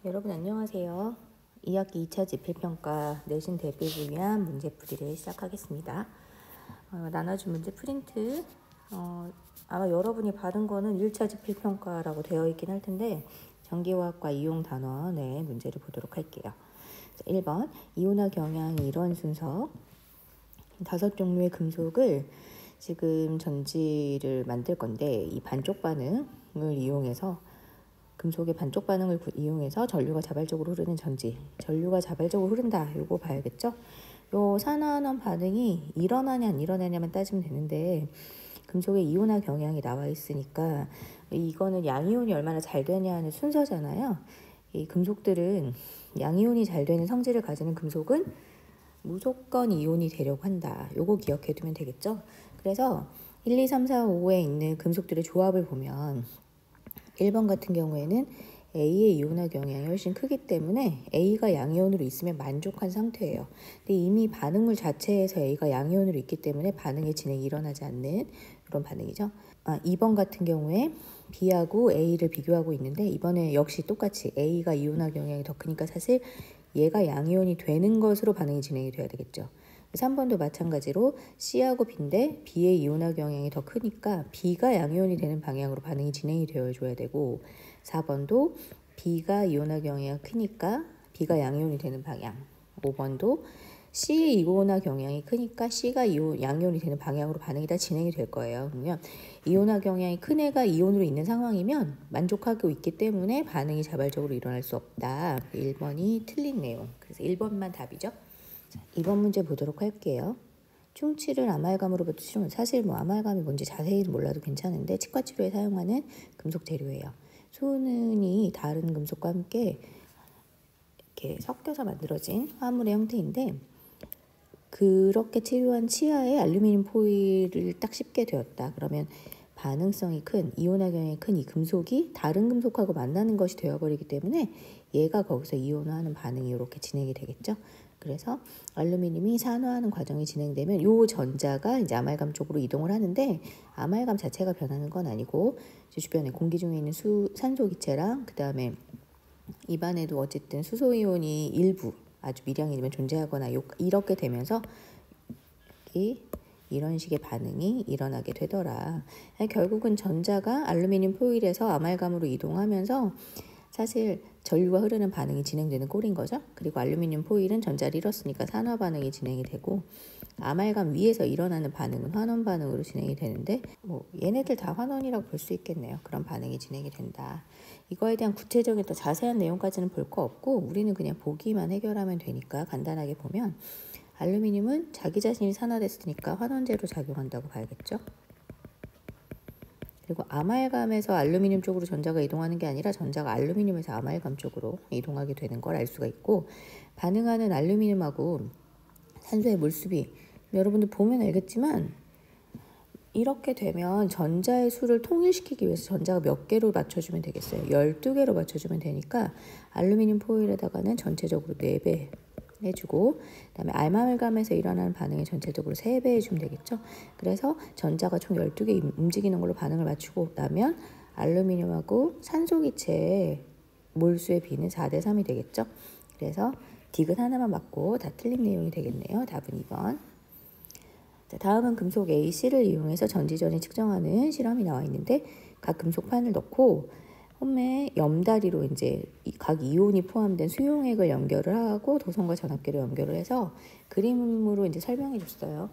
여러분 안녕하세요. 2학기 2차 지필평가 내신 대비를 위한 문제풀이를 시작하겠습니다. 나눠준 문제 프린트 아마 여러분이 받은 거는 1차 지필평가라고 되어 있긴 할 텐데 전기화학과 이용단원의 문제를 보도록 할게요. 1번 이온화 경향이 이런 순서 5종류의 금속을 지금 전지를 만들 건데 이 반쪽 반응을 이용해서 금속의 반쪽 반응을 이용해서 전류가 자발적으로 흐르는 전지, 전류가 자발적으로 흐른다. 요거 봐야겠죠? 요 산화환원 반응이 일어나냐 안 일어나냐만 따지면 되는데 금속의 이온화 경향이 나와 있으니까 이거는 양이온이 얼마나 잘 되냐 하는 순서잖아요. 이 금속들은 양이온이 잘 되는 성질을 가지는 금속은 무조건 이온이 되려고 한다. 요거 기억해 두면 되겠죠? 그래서 1, 2, 3, 4, 5에 있는 금속들의 조합을 보면 1번 같은 경우에는 A의 이온화 경향이 훨씬 크기 때문에 A가 양이온으로 있으면 만족한 상태예요. 근데 이미 반응물 자체에서 A가 양이온으로 있기 때문에 반응의 진행이 일어나지 않는 그런 반응이죠. 2번 같은 경우에 B하고 A를 비교하고 있는데 이번에 역시 똑같이 A가 이온화 경향이 더 크니까 사실 얘가 양이온이 되는 것으로 반응이 진행이 돼야 되겠죠. 3번도 마찬가지로 C하고 B인데 B의 이온화 경향이 더 크니까 B가 양이온이 되는 방향으로 반응이 진행이 되어줘야 되고 4번도 B가 이온화 경향이 크니까 B가 양이온이 되는 방향 5번도 C의 이온화 경향이 크니까 C가 양이온이 되는 방향으로 반응이 다 진행이 될 거예요. 그러면 이온화 경향이 큰 애가 이온으로 있는 상황이면 만족하고 있기 때문에 반응이 자발적으로 일어날 수 없다. 1번이 틀린 내용. 그래서 1번만 답이죠. 2번 문제 보도록 할게요. 충치를 아말감으로부터 치료는 사실 아말감이 뭔지 자세히 몰라도 괜찮은데 치과 치료에 사용하는 금속 재료예요. 수은이 다른 금속과 함께 이렇게 섞여서 만들어진 화합물의 형태인데 그렇게 치료한 치아에 알루미늄 포일을 딱 씹게 되었다. 그러면 반응성이 큰 이온화 경향이 큰 이 금속이 다른 금속하고 만나는 것이 되어버리기 때문에 얘가 거기서 이온화하는 반응이 이렇게 진행이 되겠죠. 그래서 알루미늄이 산화하는 과정이 진행되면 이 전자가 이제 아말감 쪽으로 이동을 하는데 아말감 자체가 변하는 건 아니고 주변에 공기 중에 있는 산소 기체랑 그 다음에 입안에도 어쨌든 수소이온이 일부 아주 미량이면 존재하거나 이렇게 되면서 이런 식의 반응이 일어나게 되더라. 결국은 전자가 알루미늄 포일에서 아말감으로 이동하면서 사실 전류가 흐르는 반응이 진행되는 꼴인 거죠. 그리고 알루미늄 포일은 전자를 잃었으니까 산화 반응이 진행이 되고 아말감 위에서 일어나는 반응은 환원 반응으로 진행이 되는데 얘네들 다 환원이라고 볼 수 있겠네요. 그런 반응이 진행이 된다. 이거에 대한 구체적인 또 자세한 내용까지는 볼 거 없고 우리는 그냥 보기만 해결하면 되니까 간단하게 보면 알루미늄은 자기 자신이 산화됐으니까 환원제로 작용한다고 봐야겠죠. 그리고 아말감에서 알루미늄 쪽으로 전자가 이동하는 게 아니라 전자가 알루미늄에서 아말감 쪽으로 이동하게 되는 걸 알 수가 있고 반응하는 알루미늄하고 산소의 몰수비 여러분들 보면 알겠지만 이렇게 되면 전자의 수를 통일시키기 위해서 전자가 몇 개로 맞춰주면 되겠어요. 12개로 맞춰주면 되니까 알루미늄 포일에다가는 전체적으로 4배 해주고 그다음에 아말감에서 일어나는 반응이 전체적으로 3배 해주면 되겠죠. 그래서 전자가 총 12개 움직이는 걸로 반응을 맞추고 나면 알루미늄하고 산소기체의 몰수의 비는 4대 3이 되겠죠. 그래서 디귿 하나만 맞고 다 틀린 내용이 되겠네요. 답은 2번. 자, 다음은 금속 AC를 이용해서 전지전이 측정하는 실험이 나와 있는데 각 금속판을 넣고 홈에 염다리로 이제 각 이온이 포함된 수용액을 연결을 하고 도성과 전압계를 연결을 해서 그림으로 이제 설명해 줬어요.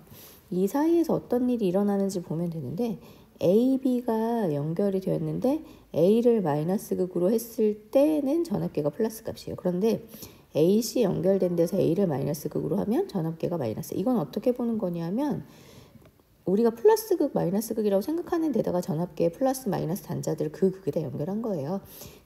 이 사이에서 어떤 일이 일어나는지 보면 되는데 A, B가 연결이 되었는데 A를 마이너스 극으로 했을 때는 전압계가 플러스 값이에요. 그런데 AC 연결된 데서 A를 마이너스 극으로 하면 전압계가 마이너스. 이건 어떻게 보는 거냐면 우리가 플러스 극, 마이너스 극이라고 생각하는 데다가 전압계 플러스, 마이너스 단자들을 그 극에다 연결한 거예요.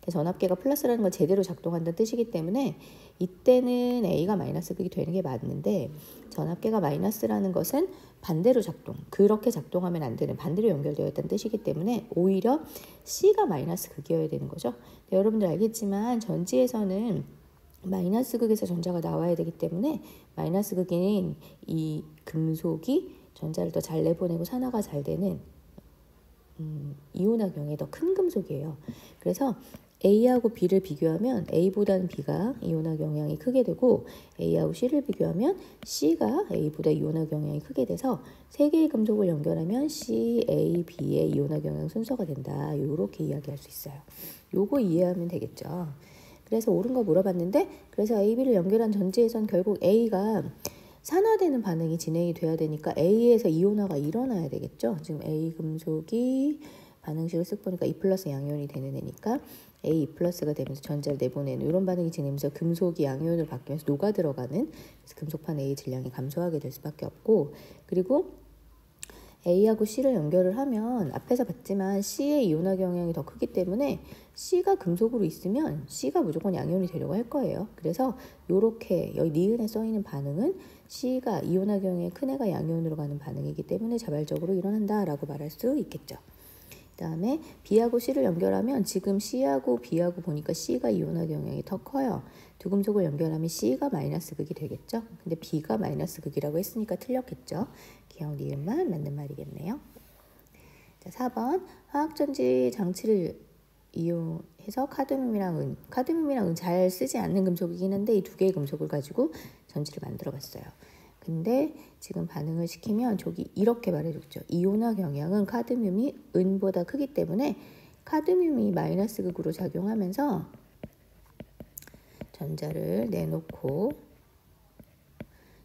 전압계가 플러스라는 건 제대로 작동한다는 뜻이기 때문에 이때는 A가 마이너스 극이 되는 게 맞는데 전압계가 마이너스라는 것은 반대로 그렇게 작동하면 안 되는 반대로 연결되어 있다는 뜻이기 때문에 오히려 C가 마이너스 극이어야 되는 거죠. 여러분들 알겠지만 전지에서는 마이너스 극에서 전자가 나와야 되기 때문에 마이너스 극인 이 금속이 전자를 더 잘 내보내고 산화가 잘 되는 이온화 경향이 더 큰 금속이에요. 그래서 A하고 B를 비교하면 A보다는 B가 이온학 영향이 크게 되고 A하고 C를 비교하면 C가 A보다 이온학 영향이 크게 돼서 세 개의 금속을 연결하면 C, A, B의 이온학 영향 순서가 된다. 이렇게 이야기할 수 있어요. 요거 이해하면 되겠죠. 그래서 옳은 거 물어봤는데 그래서 A, B를 연결한 전제에선 결국 A가 산화되는 반응이 진행이 돼야 되니까 A에서 이온화가 일어나야 되겠죠. 지금 A 금속이 반응식을 쓱 보니까 E 플러스 양이온이 되는 애니까 A E 플러스가 되면서 전자를 내보내는 이런 반응이 진행하면서 금속이 양이온으로 바뀌면서 녹아 들어가는 그래서 금속판 A 질량이 감소하게 될 수밖에 없고 그리고 A하고 C를 연결을 하면 앞에서 봤지만 C의 이온화 경향이 더 크기 때문에 C가 금속으로 있으면 C가 무조건 양이온이 되려고 할 거예요. 그래서 이렇게 여기 니은에 써있는 반응은 C가 이온화 경향이 큰 애가 양이온으로 가는 반응이기 때문에 자발적으로 일어난다라고 말할 수 있겠죠. 그 다음에 B하고 C를 연결하면 지금 C하고 B하고 보니까 C가 이온화 경향이 더 커요. 두 금속을 연결하면 C가 마이너스 극이 되겠죠. 근데 B가 마이너스 극이라고 했으니까 틀렸겠죠. 기억 니은만 맞는 말이겠네요. 자, 4번 화학전지 장치를 이용해서 카드뮴이랑 은 잘 쓰지 않는 금속이긴 한데 이 두 개의 금속을 가지고 전지를 만들어 봤어요. 근데 지금 반응을 시키면 저기 이렇게 말해줬죠. 이온화 경향은 카드뮴이 은보다 크기 때문에 카드뮴이 마이너스 극으로 작용하면서 전자를 내놓고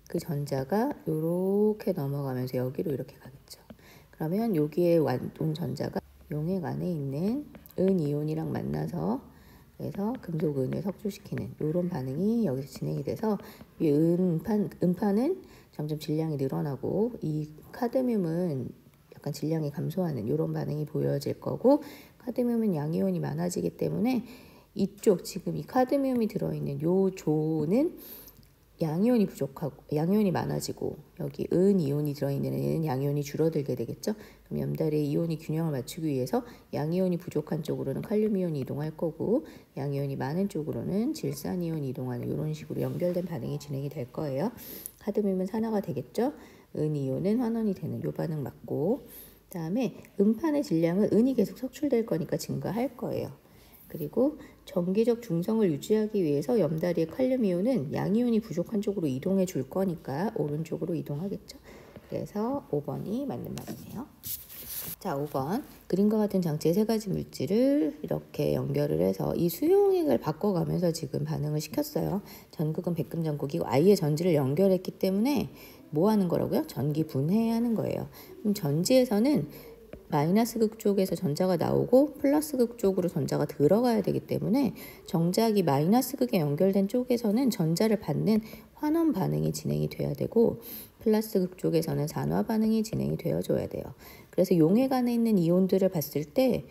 그 전자가 이렇게 넘어가면서 여기로 이렇게 가겠죠. 그러면 여기에 온 전자가 용액 안에 있는 은이온이랑 만나서 그래서 금속은을 석조시키는 이런 반응이 여기서 진행이 돼서 이 은판은 점점 질량이 늘어나고 이 카드뮴은 약간 질량이 감소하는 이런 반응이 보여질 거고 카드뮴은 양이온이 많아지기 때문에 이쪽 지금 이 카드뮴이 들어있는 요 조는 양이온이 부족하고 양이온이 많아지고 여기 은이온이 들어있는 애는 양이온이 줄어들게 되겠죠. 그럼 염달의 이온이 균형을 맞추기 위해서 양이온이 부족한 쪽으로는 칼륨이온이 이동할 거고 양이온이 많은 쪽으로는 질산이온이 이동하는 이런 식으로 연결된 반응이 진행이 될 거예요. 카드뮴은 산화가 되겠죠. 은이온은 환원이 되는 요 반응 맞고 그 다음에 은판의 질량은 은이 계속 석출될 거니까 증가할 거예요. 그리고 정기적 중성을 유지하기 위해서 염다리의 칼륨이온은 양이온이 부족한 쪽으로 이동해 줄 거니까 오른쪽으로 이동하겠죠. 그래서 5번이 맞는 말이네요. 자, 5번 그림과 같은 장치의 세 가지 물질을 이렇게 연결을 해서 이 수용액을 바꿔가면서 지금 반응을 시켰어요. 전극은 백금 전극이고 아예 전지를 연결했기 때문에 뭐 하는 거라고요? 전기 분해하는 거예요. 그럼 전지에서는 마이너스 극 쪽에서 전자가 나오고 플러스 극 쪽으로 전자가 들어가야 되기 때문에 정작이 마이너스 극에 연결된 쪽에서는 전자를 받는 환원 반응이 진행이 돼야 되고 플러스 극 쪽에서는 산화 반응이 진행이 되어줘야 돼요. 그래서 용액 안에 있는 이온들을 봤을 때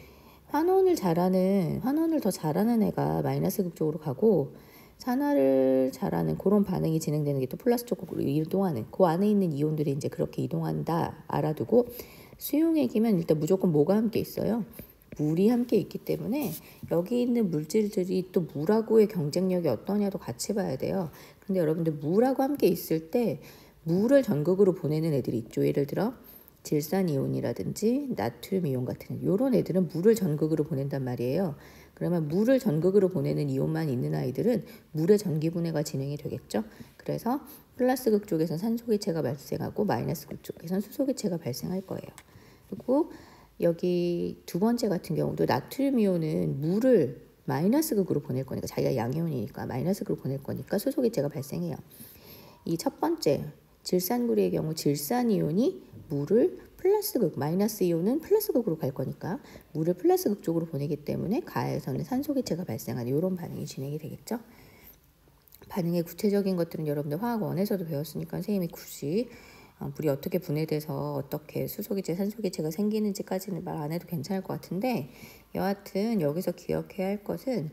환원을 더 잘하는 애가 마이너스 극 쪽으로 가고 산화를 잘하는 그런 반응이 진행되는 게 또 플러스 쪽으로 이동하는 그 안에 있는 이온들이 이제 그렇게 이동한다 알아두고 수용액이면 일단 무조건 뭐가 함께 있어요? 물이 함께 있기 때문에 여기 있는 물질들이 또 물하고의 경쟁력이 어떠냐도 같이 봐야 돼요. 근데 여러분들 물하고 함께 있을 때 물을 전극으로 보내는 애들이 있죠. 예를 들어 질산이온이라든지 나트륨이온 같은 이런 애들은 물을 전극으로 보낸단 말이에요. 그러면 물을 전극으로 보내는 이온만 있는 아이들은 물의 전기분해가 진행이 되겠죠. 그래서 플러스 극 쪽에서는 산소기체가 발생하고 마이너스 극 쪽에서는 수소기체가 발생할 거예요. 그리고 여기 두 번째 같은 경우도 나트륨이온은 물을 마이너스 극으로 보낼 거니까 자기가 양이온이니까 마이너스 극으로 보낼 거니까 수소기체가 발생해요. 이 첫 번째 질산구리의 경우 질산이온이 물을 플러스 극, 마이너스 이온은 플러스 극으로 갈 거니까 물을 플러스 극 쪽으로 보내기 때문에 가에서는 산소기체가 발생하는 이런 반응이 진행이 되겠죠. 반응의 구체적인 것들은 여러분들 화학원에서도 배웠으니까 선생님이 굳이 물이 어떻게 분해돼서 어떻게 수소기체, 산소기체가 생기는지까지는 말 안 해도 괜찮을 것 같은데 여하튼 여기서 기억해야 할 것은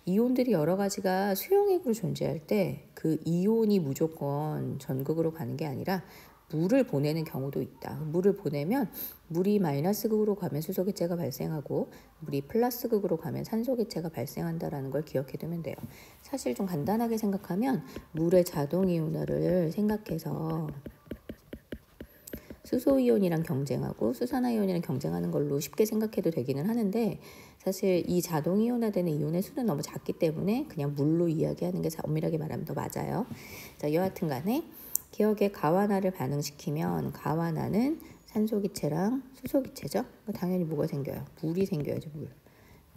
이온들이 여러 가지가 수용액으로 존재할 때 그 이온이 무조건 전극으로 가는 게 아니라 물을 보내는 경우도 있다. 물을 보내면 물이 마이너스 극으로 가면 수소기체가 발생하고 물이 플러스 극으로 가면 산소기체가 발생한다라는 걸 기억해 두면 돼요. 사실 좀 간단하게 생각하면 물의 자동이온화를 생각해서 수소이온이랑 경쟁하고 수산화이온이랑 경쟁하는 걸로 쉽게 생각해도 되기는 하는데 사실 이 자동 이온화되는 이온의 수는 너무 작기 때문에 그냥 물로 이야기하는 게 엄밀하게 말하면 더 맞아요. 자, 여하튼 간에 기억에 가와나를 반응시키면 가와나는 산소기체랑 수소기체죠. 당연히 뭐가 생겨요? 물이 생겨야죠, 물.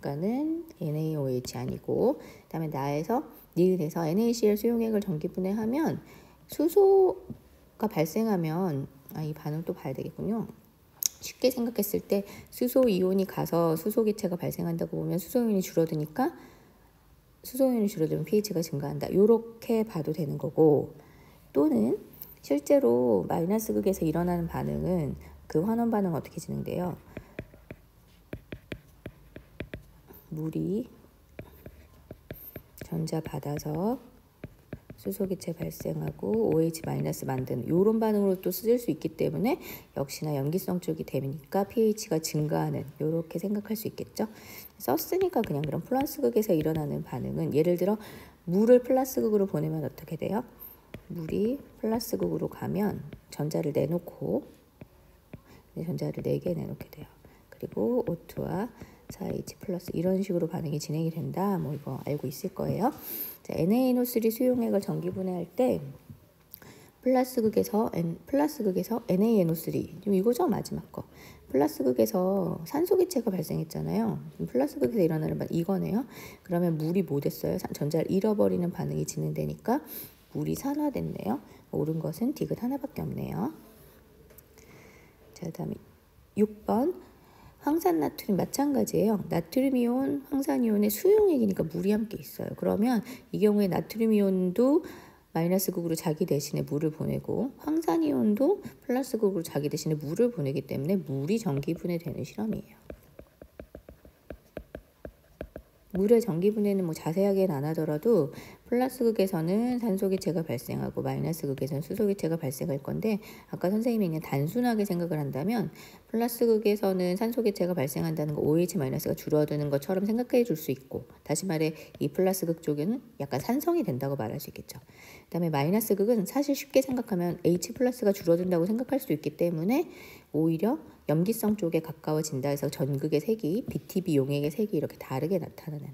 그러니까는 NaOH 아니고, 그다음에 나에서 니은에서 NaCl 수용액을 전기분해하면 수소가 발생하면 이 반응 또 봐야 되겠군요. 쉽게 생각했을 때 수소 이온이 가서 수소 기체가 발생한다고 보면 수소 이온이 줄어드니까 수소 이온이 줄어들면 pH가 증가한다. 이렇게 봐도 되는 거고, 또는 실제로 마이너스 극에서 일어나는 반응은 그 환원 반응 어떻게 진행돼요? 물이 전자 받아서 수소기체 발생하고 OH- 만드는 이런 반응으로 또 쓰일 수 있기 때문에 역시나 염기성 쪽이 되니까 pH가 증가하는, 이렇게 생각할 수 있겠죠. 썼으니까 그냥 그럼 플러스 극에서 일어나는 반응은, 예를 들어 물을 플러스 극으로 보내면 어떻게 돼요? 물이 플러스 극으로 가면 전자를 내놓고, 전자를 4개 내놓게 돼요. 그리고 O2와 4H 플러스 이런 식으로 반응이 진행이 된다. 뭐 이거 알고 있을 거예요. 자, NaNO3 수용액을 전기분해할 때 플러스 극에서 NaNO3 지금 이거죠, 마지막 거. 플러스 극에서 산소 기체가 발생했잖아요. 플러스 극에서 일어나는 반응 이거네요. 그러면 물이 뭐 됐어요? 전자를 잃어버리는 반응이 진행되니까 물이 산화됐네요. 옳은 것은 디귿 하나밖에 없네요. 자, 다음에 6번 황산나트륨 마찬가지예요. 나트륨이온, 황산이온의 수용액이니까 물이 함께 있어요. 그러면 이 경우에 나트륨이온도 마이너스 극으로 자기 대신에 물을 보내고 황산이온도 플러스 극으로 자기 대신에 물을 보내기 때문에 물이 전기분해되는 실험이에요. 물의 전기분해는 뭐 자세하게는 안 하더라도 플러스 극에서는 산소기체가 발생하고 마이너스 극에서는 수소기체가 발생할 건데, 아까 선생님이 그냥 단순하게 생각을 한다면 플러스 극에서는 산소기체가 발생한다는 거 OH-가 줄어드는 것처럼 생각해 줄 수 있고, 다시 말해 이 플러스 극 쪽에는 약간 산성이 된다고 말할 수 있겠죠. 그 다음에 마이너스 극은 사실 쉽게 생각하면 H+가 줄어든다고 생각할 수 있기 때문에 오히려 염기성 쪽에 가까워진다 해서 전극의 색이 BTB 용액의 색이 이렇게 다르게 나타나는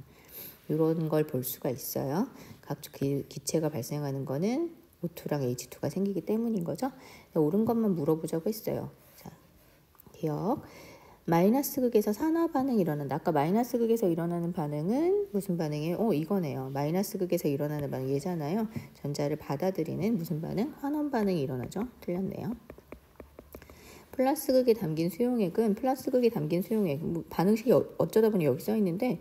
이런 걸 볼 수가 있어요. 각종 기체가 발생하는 거는 O2랑 H2가 생기기 때문인 거죠. 옳은 것만 물어보자고 했어요. 자, 기억. 마이너스 극에서 산화 반응이 일어난다. 아까 마이너스 극에서 일어나는 반응은 무슨 반응이에요? 이거네요. 마이너스 극에서 일어나는 반응 얘잖아요. 전자를 받아들이는 무슨 반응? 환원 반응이 일어나죠. 틀렸네요. 플러스 극에 담긴 수용액은 플러스 극에 담긴 수용액 반응식이 어쩌다 보니 여기 써 있는데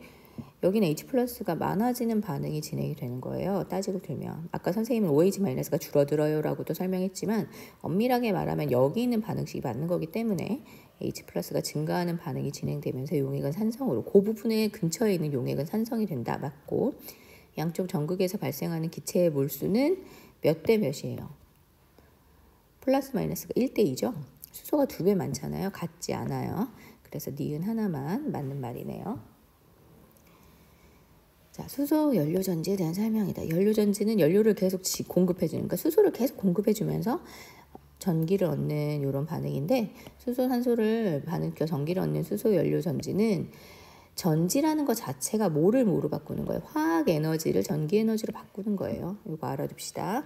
여기는 H+가 많아지는 반응이 진행이 되는 거예요. 따지고 들면 아까 선생님은 OH-가 줄어들어요 라고도 설명했지만 엄밀하게 말하면 여기 있는 반응식이 맞는 거기 때문에 H+가 증가하는 반응이 진행되면서 용액은 산성으로, 그 부분에 근처에 있는 용액은 산성이 된다. 맞고, 양쪽 전극에서 발생하는 기체의 몰수는 몇 대 몇이에요? 플러스 마이너스가 1대2죠. 수소가 2배 많잖아요. 같지 않아요. 그래서 니은 하나만 맞는 말이네요. 자, 수소 연료전지에 대한 설명이다. 연료전지는 연료를 계속 공급해주는, 그러니까 수소를 계속 공급해주면서 전기를 얻는 이런 반응인데, 수소 산소를 반응시켜 전기를 얻는 수소 연료전지는 전지라는 것 자체가 뭐를 뭐로 바꾸는 거예요? 화학 에너지를 전기 에너지로 바꾸는 거예요. 이거 알아둡시다.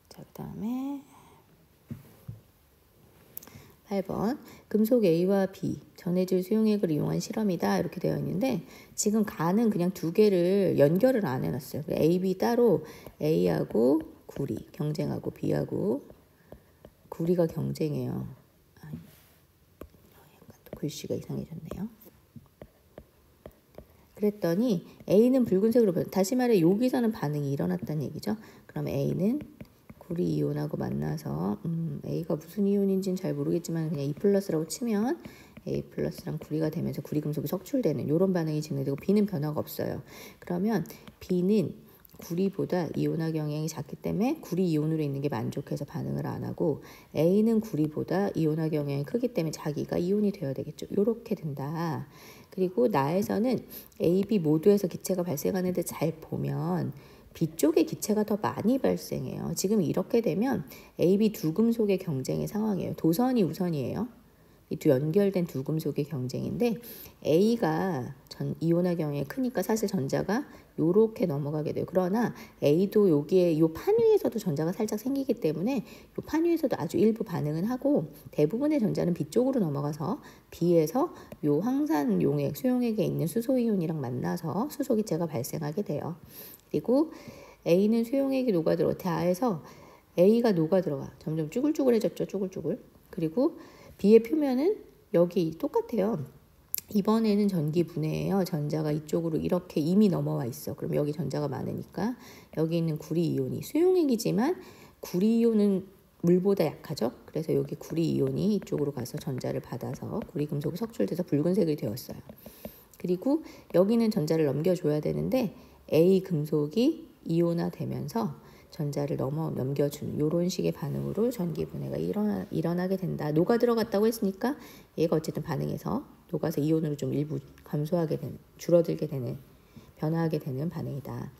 자, 그 다음에 8번 금속 A와 B 전해질 수용액을 이용한 실험이다 이렇게 되어 있는데, 지금 가는 그냥 2개를 연결을 안 해놨어요. A, B 따로 A하고 구리 경쟁하고 B하고 구리가 경쟁해요. 약간 또 글씨가 이상해졌네요. 그랬더니 A는 붉은색으로 다시 말해 여기서는 반응이 일어났다는 얘기죠. 그럼 A는 구리 이온하고 만나서 A가 무슨 이온인지는 잘 모르겠지만 그냥 E+라고 치면 A+랑 구리가 되면서 구리 금속이 석출되는 이런 반응이 진행되고, B는 변화가 없어요. 그러면 B는 구리보다 이온화 경향이 작기 때문에 구리 이온으로 있는 게 만족해서 반응을 안 하고, A는 구리보다 이온화 경향이 크기 때문에 자기가 이온이 되어야 되겠죠. 이렇게 된다. 그리고 나에서는 A, B 모두에서 기체가 발생하는데 잘 보면 B쪽에 기체가 더 많이 발생해요. 지금 이렇게 되면 A, B 두 금속의 경쟁의 상황이에요. 도선이 우선이에요. 이 두 연결된 두 금속의 경쟁인데 A가 이온화 경향이 크니까 사실 전자가 요렇게 넘어가게 돼요. 그러나 A도 여기에 요 판 위에서도 전자가 살짝 생기기 때문에 요 판 위에서도 아주 일부 반응은 하고 대부분의 전자는 B 쪽으로 넘어가서 B에서 요 황산 용액, 수용액에 있는 수소이온이랑 만나서 수소기체가 발생하게 돼요. 그리고 A는 수용액이 녹아들어 다해서 A가 녹아들어가 점점 쭈글쭈글해졌죠. 쭈글쭈글. 그리고 B의 표면은 여기 똑같아요. 이번에는 전기 분해예요. 전자가 이쪽으로 이렇게 이미 넘어와 있어. 그럼 여기 전자가 많으니까 여기 있는 구리이온이 수용액이지만 구리이온은 물보다 약하죠. 그래서 여기 구리이온이 이쪽으로 가서 전자를 받아서 구리금속이 석출돼서 붉은색이 되었어요. 그리고 여기는 전자를 넘겨줘야 되는데 A 금속이 이온화되면서 전자를 넘겨주는 이런 식의 반응으로 전기 분해가 일어나게 된다. 녹아 들어갔다고 했으니까 얘가 어쨌든 반응해서 녹아서 이온으로 좀 일부 감소하게 되는, 줄어들게 되는, 변화하게 되는 반응이다.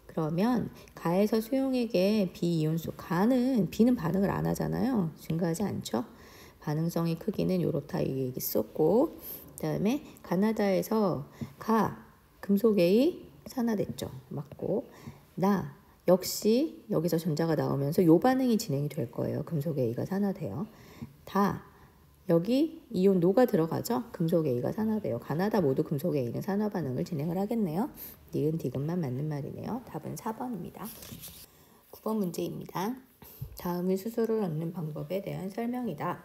그러면 가에서 수용액의 비이온수 가는 B는 반응을 안 하잖아요. 증가하지 않죠. 반응성의 크기는 요렇다 이 얘기 썼고, 그다음에 가나다에서 가 금속의 산화됐죠. 맞고 나 역시 여기서 전자가 나오면서 요 반응이 진행이 될 거예요. 금속 A가 산화돼요. 다 여기 이온 노가 들어가죠. 금속 A가 산화돼요. 가나다 모두 금속 A는 산화 반응을 진행을 하겠네요. 니은 디귿만 맞는 말이네요. 답은 4번입니다. 9번 문제입니다. 다음은 수소를 얻는 방법에 대한 설명이다.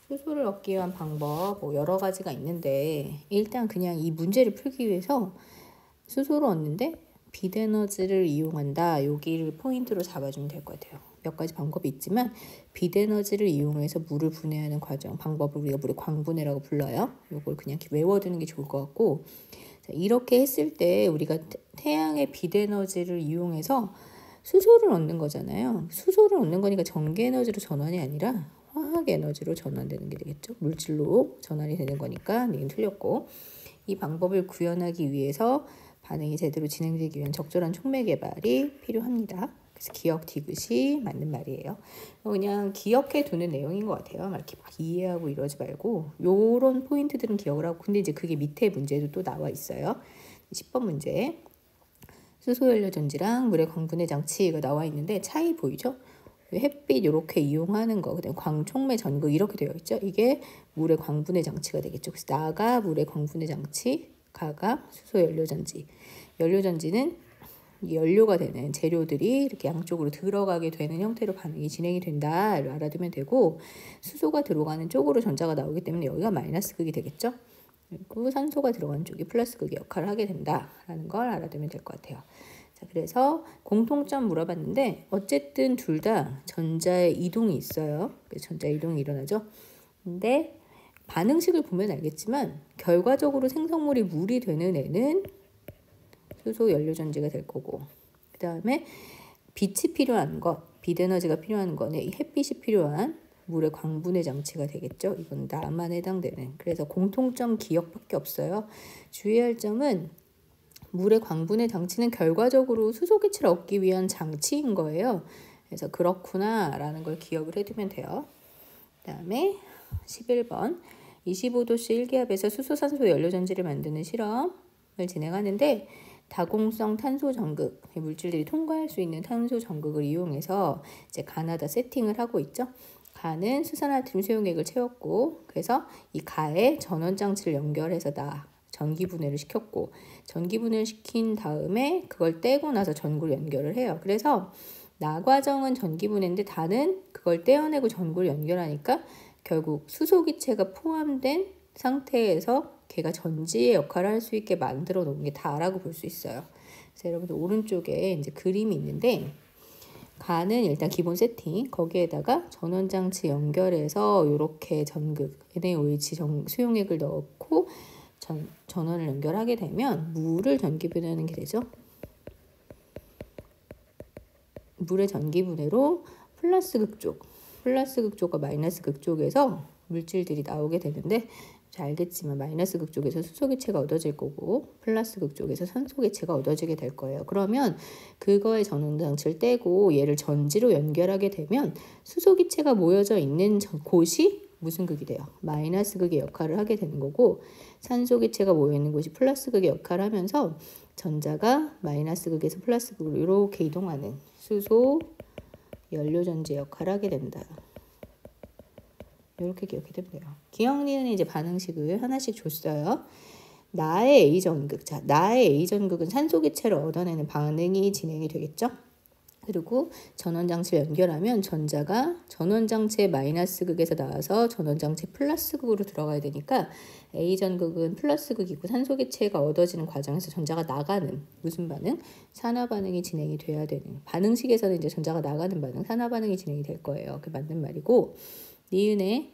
수소를 얻기 위한 방법 여러 가지가 있는데 일단 그냥 이 문제를 풀기 위해서 수소를 얻는데 빛에너지를 이용한다. 여기를 포인트로 잡아주면 될 것 같아요. 몇 가지 방법이 있지만 빛에너지를 이용해서 물을 분해하는 과정, 방법을 우리가 물의 광분해라고 불러요. 이걸 그냥 외워두는 게 좋을 것 같고 자, 이렇게 했을 때 우리가 태양의 빛에너지를 이용해서 수소를 얻는 거잖아요. 수소를 얻는 거니까 전기에너지로 전환이 아니라 화학에너지로 전환되는 게 되겠죠. 물질로 전환이 되는 거니까 이건 틀렸고 이 방법을 구현하기 위해서 반응이 제대로 진행되기 위한 적절한 촉매 개발이 필요합니다. 그래서 기억 디귿이 맞는 말이에요. 그냥 기억해 두는 내용인 것 같아요. 막 이렇게 막 이해하고 이러지 말고 요런 포인트들은 기억을 하고 근데 이제 그게 밑에 문제도 또 나와 있어요. 10번 문제 수소연료 전지랑 물의 광분해 장치가 나와 있는데 차이 보이죠? 햇빛 이렇게 이용하는 거, 그다음 광촉매 전극 이렇게 되어 있죠. 이게 물의 광분해 장치가 되겠죠. 그래서 나가 물의 광분해 장치, 가가 수소 연료 전지. 연료 전지는 연료가 되는 재료들이 이렇게 양쪽으로 들어가게 되는 형태로 반응이 진행이 된다를 알아두면 되고 수소가 들어가는 쪽으로 전자가 나오기 때문에 여기가 마이너스 극이 되겠죠. 그리고 산소가 들어가는 쪽이 플러스 극의 역할을 하게 된다라는 걸 알아두면 될 것 같아요. 자, 그래서 공통점 물어봤는데 어쨌든 둘 다 전자의 이동이 있어요. 그래서 전자 이동이 일어나죠. 근데 반응식을 보면 알겠지만 결과적으로 생성물이 물이 되는 애는 수소 연료 전지가 될 거고 그 다음에 빛이 필요한 것, 빛에너지가 필요한 거는 이 햇빛이 필요한 물의 광분해 장치가 되겠죠. 이건 나만 해당되는. 그래서 공통점 기억밖에 없어요. 주의할 점은 물의 광분해 장치는 결과적으로 수소기체를 얻기 위한 장치인 거예요. 그래서 그렇구나 라는 걸 기억을 해두면 돼요. 그 다음에 11번 25도씨 1기압에서 수소산소 연료전지를 만드는 실험을 진행하는데 다공성 탄소 전극 물질들이 통과할 수 있는 탄소 전극을 이용해서 이제 가나다 세팅을 하고 있죠. 가는 수산화트륨 수용액을 채웠고 그래서 이 가에 전원장치를 연결해서 전기 분해를 시켰고 전기 분해를 시킨 다음에 그걸 떼고 나서 전구를 연결을 해요. 그래서 나 과정은 전기 분해인데 다는 그걸 떼어내고 전구를 연결하니까 결국 수소기체가 포함된 상태에서 걔가 전지의 역할을 할 수 있게 만들어 놓은 게 다라고 볼 수 있어요. 그래서 여러분들 오른쪽에 이제 그림이 있는데 가는 일단 기본 세팅 거기에다가 전원장치 연결해서 이렇게 전극 NaOH 수용액을 넣고 전원을 연결하게 되면 물을 전기 분해하는 게 되죠. 물의 전기 분해로 플러스 극쪽과 마이너스 극쪽에서 물질들이 나오게 되는데 알겠지만 마이너스 극쪽에서 수소기체가 얻어질 거고 플러스 극쪽에서 산소기체가 얻어지게 될 거예요. 그러면 그거의 전원장치를 떼고 얘를 전지로 연결하게 되면 수소기체가 모여져 있는 곳이 무슨 극이 돼요? 마이너스 극의 역할을 하게 되는 거고, 산소 기체가 모여있는 곳이 플러스 극의 역할을 하면서 전자가 마이너스 극에서 플러스 극으로 이렇게 이동하는 수소 연료전지 역할을 하게 된다. 이렇게 기억해 두면 돼요. 기억니은의 이제 반응식을 하나씩 줬어요. 나의 A 전극. 자, 나의 A 전극은 산소 기체를 얻어내는 반응이 진행이 되겠죠? 그리고 전원장치를 연결하면 전자가 전원장치의 마이너스 극에서 나와서 전원장치 플러스 극으로 들어가야 되니까 A 전극은 플러스 극이고 산소 기체가 얻어지는 과정에서 전자가 나가는 무슨 반응? 산화 반응이 진행이 돼야 되는, 반응식에서는 이제 전자가 나가는 반응, 산화 반응이 진행이 될 거예요. 그게 맞는 말이고, 니은의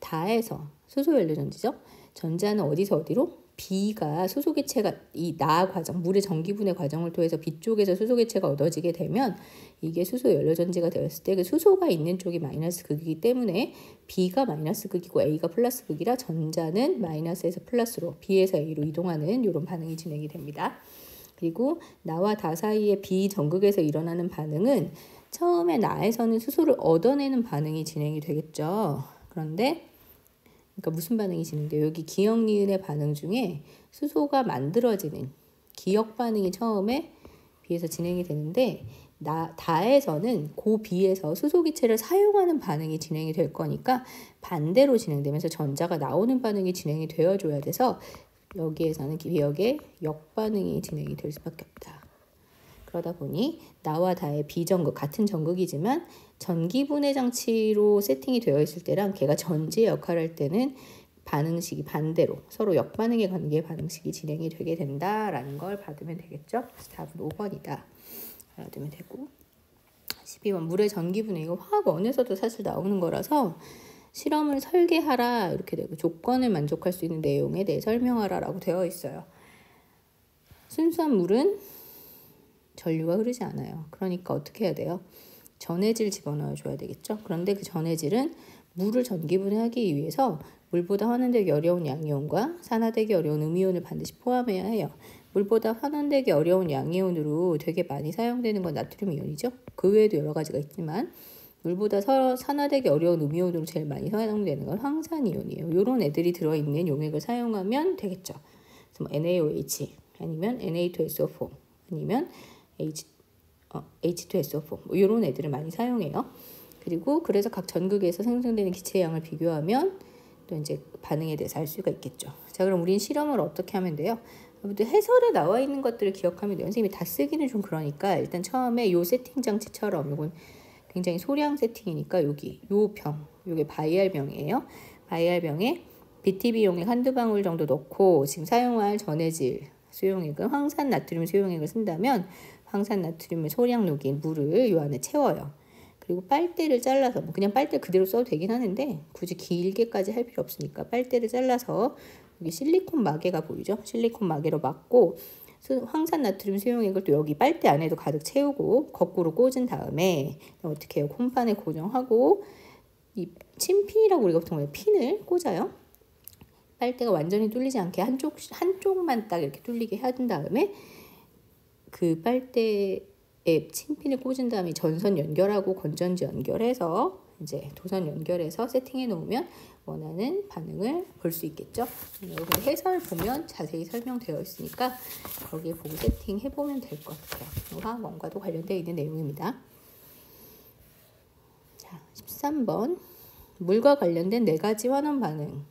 다에서 수소 연료전지죠. 전자는 어디서 어디로? B가 수소기체가 이 나 과정, 물의 전기분해 과정을 통해서 B 쪽에서 수소기체가 얻어지게 되면 이게 수소 연료전지가 되었을 때 그 수소가 있는 쪽이 마이너스 극이기 때문에 B가 마이너스 극이고 A가 플러스 극이라 전자는 마이너스에서 플러스로 B에서 A로 이동하는 이런 반응이 진행이 됩니다. 그리고 나와 다 사이의 B 전극에서 일어나는 반응은 처음에 나에서는 수소를 얻어내는 반응이 진행이 되겠죠. 그런데 그러니까 무슨 반응이 진행돼요? 여기 기억 니은의 반응 중에 수소가 만들어지는 기억 반응이 처음에 B에서 진행이 되는데 다에서는 고 B에서 수소 기체를 사용하는 반응이 진행이 될 거니까 반대로 진행되면서 전자가 나오는 반응이 진행이 되어줘야 돼서 여기에서는 기억의 역반응이 진행이 될 수밖에 없다. 그러다 보니 나와 다의 비전극, 같은 전극이지만 전기분해 장치로 세팅이 되어 있을 때랑 걔가 전지의 역할을 할 때는 반응식이 반대로 서로 역반응에 관계의 반응식이 진행이 되게 된다라는 걸 받으면 되겠죠. 그래서 답은 5번이다. 알아두면 되고, 12번 물의 전기분해. 이거 화학원에서도 사실 나오는 거라서 실험을 설계하라 이렇게 되고 조건을 만족할 수 있는 내용에 대해 설명하라 라고 되어 있어요. 순수한 물은 전류가 흐르지 않아요. 그러니까 어떻게 해야 돼요? 전해질 집어넣어 줘야 되겠죠. 그런데 그 전해질은 물을 전기분해하기 위해서 물보다 환원되기 어려운 양이온과 산화되기 어려운 음이온을 반드시 포함해야 해요. 물보다 환원되기 어려운 양이온으로 되게 많이 사용되는 건 나트륨 이온이죠. 그 외에도 여러 가지가 있지만 물보다 산화되기 어려운 음이온으로 제일 많이 사용되는 건 황산이온이에요. 이런 애들이 들어있는 용액을 사용하면 되겠죠. 그래서 뭐 NaOH 아니면 Na2SO4 아니면 H2SO4 뭐 이런 애들을 많이 사용해요. 그리고 그래서 각 전극에서 생성되는 기체의 양을 비교하면 또 이제 반응에 대해서 알 수가 있겠죠. 자, 그럼 우린 실험을 어떻게 하면 돼요? 해설에 나와 있는 것들을 기억하면 돼요. 선생님이 다 쓰기는 좀 그러니까 일단 처음에 요 세팅 장치처럼 이건 굉장히 소량 세팅이니까 여기 요 병, 요게 바이알 병이에요. 바이알 병에 BTB 용액 한두 방울 정도 넣고 지금 사용할 전해질 수용액은 황산 나트륨 수용액을 쓴다면 황산 나트륨을 소량 녹인 물을 요 안에 채워요. 그리고 빨대를 잘라서 뭐 그냥 빨대 그대로 써도 되긴 하는데 굳이 길게까지 할 필요 없으니까 빨대를 잘라서 여기 실리콘 마개가 보이죠? 실리콘 마개로 막고 황산 나트륨 수용액을 또 여기 빨대 안에도 가득 채우고 거꾸로 꽂은 다음에 어떻게 해요? 홈판에 고정하고 이 침핀이라고 우리가 보통 핀을 꽂아요. 빨대가 완전히 뚫리지 않게 한쪽만 딱 이렇게 뚫리게 한 다음에 그 빨대에 침핀을 꽂은 다음에 전선 연결하고 건전지 연결해서 이제 도선 연결해서 세팅해 놓으면 원하는 반응을 볼 수 있겠죠. 여러분 해설 보면 자세히 설명되어 있으니까 거기에 보고 세팅해 보면 될 것 같아요. 화학원과도 관련되어 있는 내용입니다. 자, 13번 물과 관련된 4가지 환원 반응,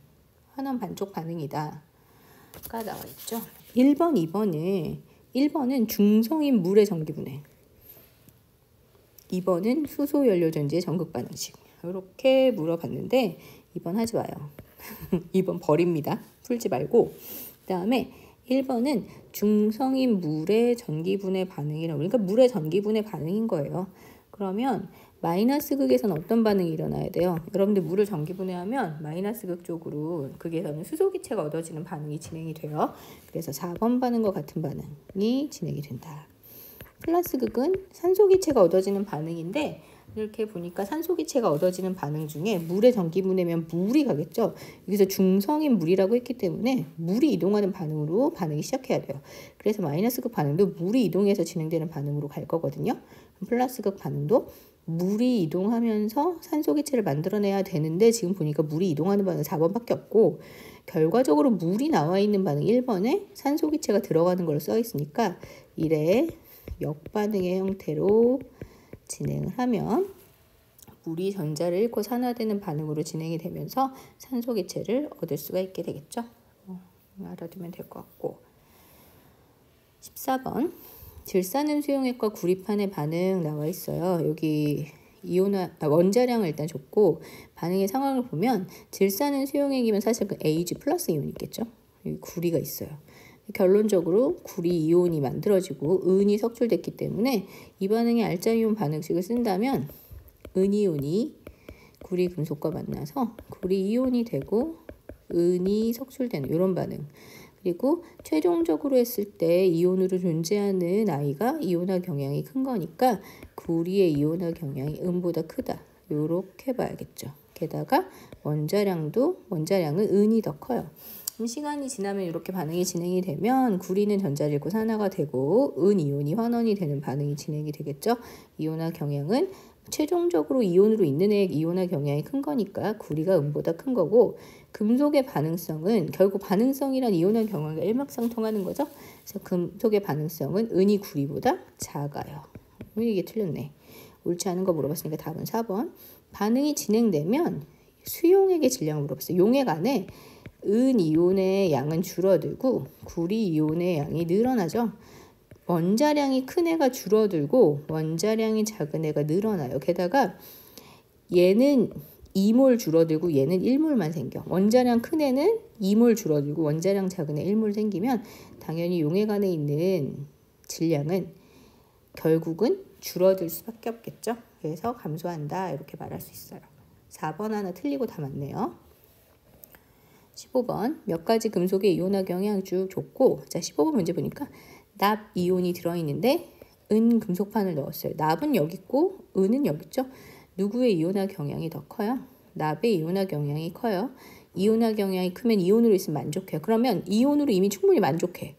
환원 반쪽 반응이다 가 나와 있죠. 1번은 중성인 물의 전기분해, 2번은 수소 연료전지의 전극 반응식. 이렇게 물어봤는데 2번 하지 마요. 2번 버립니다. 풀지 말고. 그 다음에 1번은 중성인 물의 전기분해 반응이라고. 그러니까 물의 전기분해 반응인 거예요. 그러면 마이너스 극에서는 어떤 반응이 일어나야 돼요? 여러분들 물을 전기분해하면 마이너스 극 쪽으로 극에서는 수소기체가 얻어지는 반응이 진행이 돼요. 그래서 4번 반응과 같은 반응이 진행이 된다. 플러스 극은 산소기체가 얻어지는 반응인데 이렇게 보니까 산소기체가 얻어지는 반응 중에 물의 전기분해면 물이 가겠죠. 여기서 중성인 물이라고 했기 때문에 물이 이동하는 반응으로 반응이 시작해야 돼요. 그래서 마이너스 극 반응도 물이 이동해서 진행되는 반응으로 갈 거거든요. 플러스 극 반응도 물이 이동하면서 산소 기체를 만들어내야 되는데 지금 보니까 물이 이동하는 반응 4번밖에 없고 결과적으로 물이 나와 있는 반응 1번에 산소 기체가 들어가는 걸로 써 있으니까 이래 역반응의 형태로 진행을 하면 물이 전자를 잃고 산화되는 반응으로 진행이 되면서 산소 기체를 얻을 수가 있게 되겠죠. 알아두면 될 것 같고 14번 질산은 수용액과 구리판의 반응 나와 있어요. 여기 원자량을 일단 줬고 반응의 상황을 보면 질산은 수용액이면 사실 그 Ag 플러스 이온이 있겠죠. 여기 구리가 있어요. 결론적으로 구리 이온이 만들어지고 은이 석출됐기 때문에 이 반응에 알짜이온 반응식을 쓴다면 은이온이 구리 금속과 만나서 구리 이온이 되고 은이 석출되는 이런 반응. 그리고 최종적으로 했을 때 이온으로 존재하는 아이가 이온화 경향이 큰 거니까 구리의 이온화 경향이 은보다 크다. 이렇게 봐야겠죠. 게다가 원자량은 은이 더 커요. 시간이 지나면 이렇게 반응이 진행이 되면 구리는 전자를 잃고 산화가 되고 이온이 환원이 되는 반응이 진행이 되겠죠. 이온화 경향은 최종적으로 이온으로 있는 애의 이온화 경향이 큰 거니까 구리가 은보다 큰 거고 금속의 반응성은 결국 반응성이란 이온화 경향과 일맥상통하는 거죠. 그래서 금속의 반응성은 은이 구리보다 작아요. 이게 틀렸네. 옳지 않은 거 물어봤으니까 답은 4번. 반응이 진행되면 수용액의 질량을 물어봤어요. 용액 안에 은 이온의 양은 줄어들고 구리 이온의 양이 늘어나죠. 원자량이 큰 애가 줄어들고 원자량이 작은 애가 늘어나요. 게다가 얘는 2몰 줄어들고 얘는 1몰만 생겨. 원자량 큰 애는 2몰 줄어들고 원자량 작은 애 1몰 생기면 당연히 용액 안에 있는 질량은 결국은 줄어들 수밖에 없겠죠. 그래서 감소한다 이렇게 말할 수 있어요. 4번 하나 틀리고 다 맞네요. 15번 몇 가지 금속의 이온화 경향 쭉 줬고 자 15번 문제 보니까 납 이온이 들어있는데 은 금속판을 넣었어요. 납은 여기 있고 은은 여기 있죠. 누구의 이온화 경향이 더 커요? 납의 이온화 경향이 커요. 이온화 경향이 크면 이온으로 있으면 만족해요. 그러면 이온으로 이미 충분히 만족해.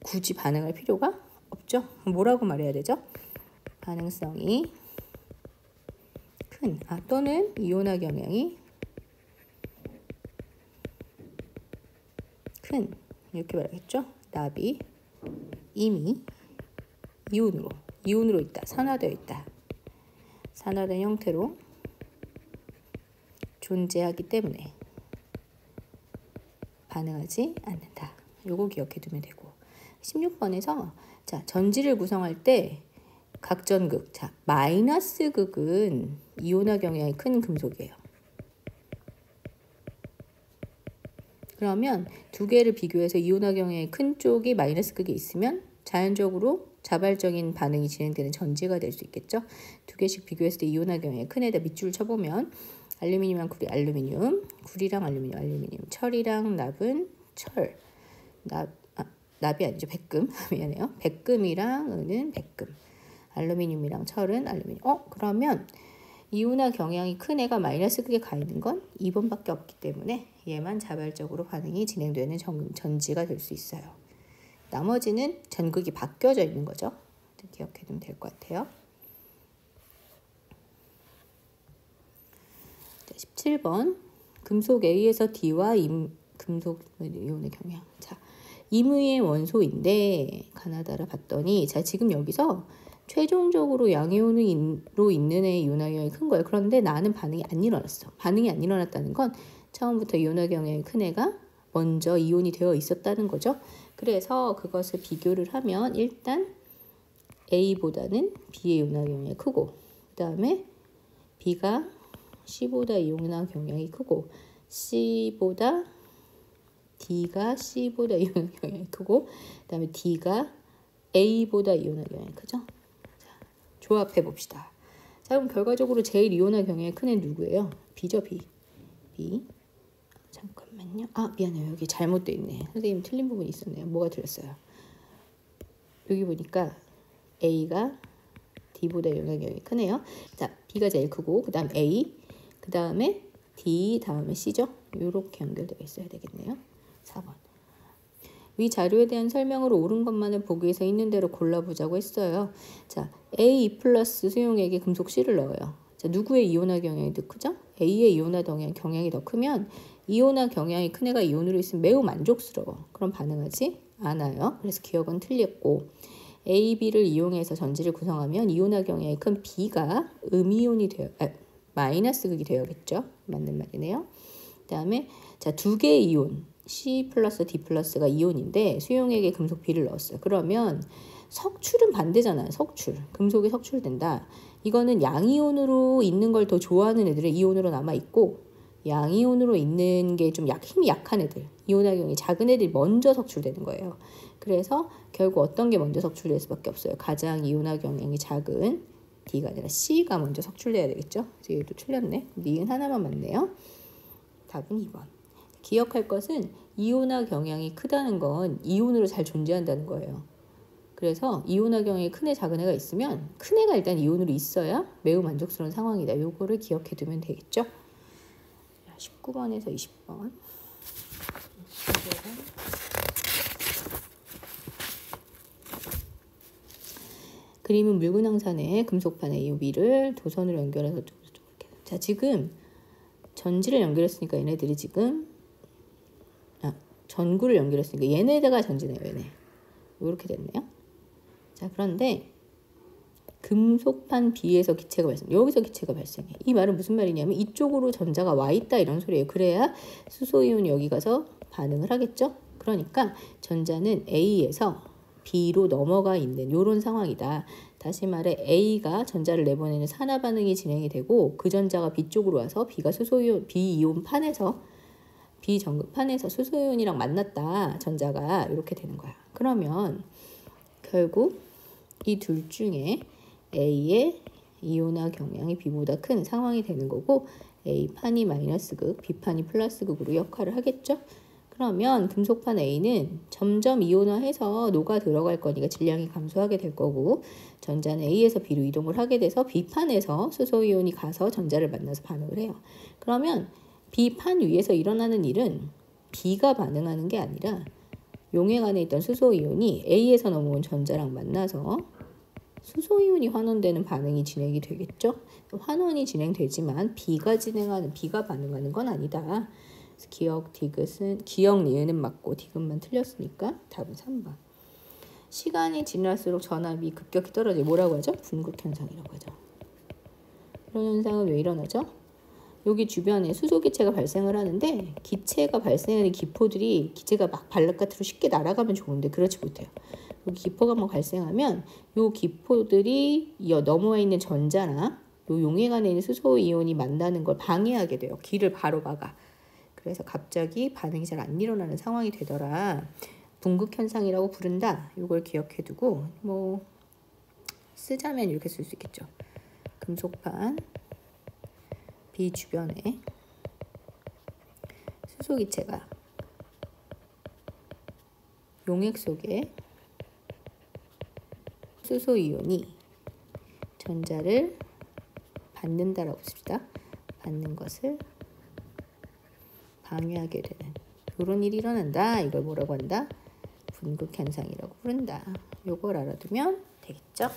굳이 반응할 필요가 없죠. 뭐라고 말해야 되죠? 반응성이 큰 또는 이온화 경향이 큰 이렇게 말하겠죠. 납이 이미 이온으로 있다. 산화되어 있다. 산화된 형태로 존재하기 때문에 반응하지 않는다. 요거 기억해 두면 되고 16번에서 자 전지를 구성할 때 각전극 자 마이너스 극은 이온화 경향이 큰 금속이에요. 그러면 두 개를 비교해서 이온화 경향이 큰 쪽이 마이너스 극이 있으면 자연적으로 자발적인 반응이 진행되는 전지가 될 수 있겠죠. 두 개씩 비교했을 때 이온화 경향이 큰 애다 밑줄 쳐보면 알루미늄이랑 구리, 알루미늄, 구리랑 알루미늄, 철이랑 납은 철, 납이 아니죠. 백금, 미안해요. 백금이랑 은은 백금, 알루미늄이랑 철은 알루미늄. 그러면 이온화 경향이 큰 애가 마이너스 극에 가 있는 건 2번밖에 없기 때문에 얘만 자발적으로 반응이 진행되는 전지가 될 수 있어요. 나머지는 전극이 바뀌어져 있는 거죠. 기억해 두면 될 것 같아요. 17번 금속 A에서 D와 금속 이온의 경향. 자, 임의의 원소인데 가나다라 봤더니 자 지금 여기서 최종적으로 양이온으로 있는 애의 이온화 경향이 큰 거예요. 그런데 나는 반응이 안 일어났어. 반응이 안 일어났다는 건 처음부터 이온화 경향이 큰 애가 먼저 이온이 되어 있었다는 거죠. 그래서 그것을 비교를 하면 일단 A보다는 B의 이온화 경향이 크고 그 다음에 B가 C보다 이온화 경향이 크고 D가 C보다 이온화 경향이 크고 그 다음에 D가 A보다 이온화 경향이 크죠. 자, 조합해 봅시다. 자, 그럼 결과적으로 제일 이온화 경향이 큰 애는 누구예요? B죠. B. 잠깐만요. 미안해요. 여기 잘못되어 있네. 선생님 틀린 부분이 있었네요. 뭐가 틀렸어요? 여기 보니까 A가 D보다 이온화 경향이 크네요. 자, B가 제일 크고 그 다음 A, 그 다음에 D, 다음에 C죠. 이렇게 연결되어 있어야 되겠네요. 4번. 위 자료에 대한 설명으로 옳은 것만을 보기위해서 있는 대로 골라보자고 했어요. 자, A 플러스 수용액에 금속 C를 넣어요. 자, 누구의 이온화 경향이 더 크죠? A의 이온화 경향이 더 크면 이온화 경향이 큰 애가 이온으로 있으면 매우 만족스러워. 그럼 반응하지 않아요. 그래서 기억은 틀렸고, A, B를 이용해서 전지를 구성하면 이온화 경향이 큰 B가 음이온이 마이너스 극이 되어야겠죠. 맞는 말이네요. 그 다음에 자, 두 개의 이온 C 플러스 D 플러스가 이온인데 수용액에 금속 B를 넣었어요. 그러면 석출은 반대잖아요. 석출. 금속이 석출된다. 이거는 양이온으로 있는 걸 더 좋아하는 애들은 이온으로 남아있고, 양이온으로 있는 게 좀 힘이 약한 애들, 이온화 경향이 작은 애들이 먼저 석출되는 거예요. 그래서 결국 어떤 게 먼저 석출될 수밖에 없어요. 가장 이온화 경향이 작은 D가 아니라 C가 먼저 석출돼야 되겠죠. 얘도 틀렸네. 니은 하나만 맞네요. 답은 2번. 기억할 것은 이온화 경향이 크다는 건 이온으로 잘 존재한다는 거예요. 그래서 이온화 경향이 큰 애 작은 애가 있으면 큰 애가 일단 이온으로 있어야 매우 만족스러운 상황이다. 요거를 기억해 두면 되겠죠. 19번에서 20번. 그림은 묽은 황산에 금속판 A, B를 도선으로 연결해서 자, 지금 전지를 연결했으니까 얘네들이 지금 전구를 연결했으니까 얘네가 전지네요. 얘네. 이렇게 됐네요. 자, 그런데 금속판 B에서 기체가 여기서 기체가 발생해. 이 말은 무슨 말이냐면 이쪽으로 전자가 와 있다 이런 소리예요. 그래야 수소이온이 여기 가서 반응을 하겠죠. 그러니까 전자는 A에서 B로 넘어가 있는 이런 상황이다. 다시 말해 A가 전자를 내보내는 산화 반응이 진행이 되고 그 전자가 B 쪽으로 와서 B가 B이온 판에서 B전극판에서 수소이온이랑 만났다. 전자가 이렇게 되는 거야. 그러면 결국 이 둘 중에 A의 이온화 경향이 B보다 큰 상황이 되는 거고 A판이 마이너스 극, B판이 플러스 극으로 역할을 하겠죠. 그러면 금속판 A는 점점 이온화해서 녹아 들어갈 거니까 질량이 감소하게 될 거고 전자는 A에서 B로 이동을 하게 돼서 B판에서 수소이온이 가서 전자를 만나서 반응을 해요. 그러면 B판 위에서 일어나는 일은 B가 반응하는 게 아니라 용액 안에 있던 수소이온이 A에서 넘어온 전자랑 만나서 수소이온이 환원되는 반응이 진행이 되겠죠. 환원이 진행되지만 B가 반응하는 건 아니다. 기억 니은은 맞고 디귿만 틀렸으니까 답은 3번. 시간이 지날수록 전압이 급격히 떨어져요. 뭐라고 하죠? 분극 현상이라고 하죠. 이런 현상은 왜 일어나죠? 여기 주변에 수소 기체가 발생을 하는데 기체가 발생하는 기포들이 기체가 막 바깥으로 쉽게 날아가면 좋은데 그렇지 못해요. 여기 기포가 막 발생하면 요 기포들이 넘어와 있는 전자나 요 용액 안에 있는 수소 이온이 만나는 걸 방해하게 돼요. 길을 바로 막아. 그래서 갑자기 반응이 잘 안 일어나는 상황이 되더라. 분극 현상이라고 부른다. 이걸 기억해 두고 뭐 쓰자면 이렇게 쓸 수 있겠죠. 금속판 B 주변에 수소 기체가 용액 속에 수소 이온이 전자를 받는다라고 씁시다. 받는 것을 방해하게 되는 이런 일이 일어난다. 이걸 뭐라고 한다? 분극 현상이라고 부른다. 요걸 알아두면 되겠죠?